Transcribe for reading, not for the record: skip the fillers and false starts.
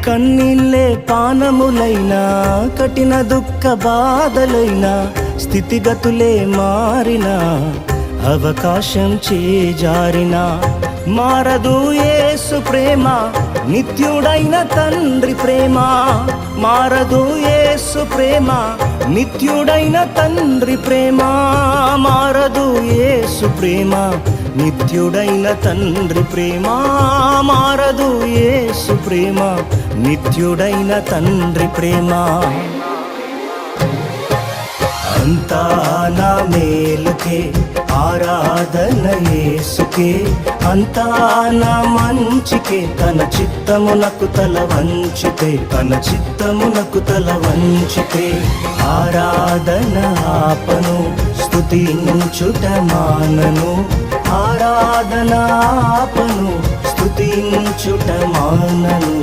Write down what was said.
కన్నీళ్ళే పానములైనా, కఠిన దుఃఖ బాధలైనా, స్థితిగతులే మారినా, అవకాశం చేజారినా, మారదు యేసు ప్రేమ, నిత్యుడైన తండ్రి ప్రేమ. మారదు యేసు ప్రేమ, నిత్యుడైన తండ్రి ప్రేమ. మారదు యేసు ప్రేమ, నిత్యుడైన తండ్రి ప్రేమ. మారదు యేసు ప్రేమ, నిత్యుడైన తండ్రి ప్రేమ. అంతా నా మేలుకే, ఆరాధన యేసుకే, అంతా నా మంచికే. తన చిత్తమునకు తల వంచితే, తన చిత్తమునకు తల వంచితే, ఆరాధన ఆపను, స్తుతించుట మానను. ఆరాధన ఆపను, స్తుతించుట మానను.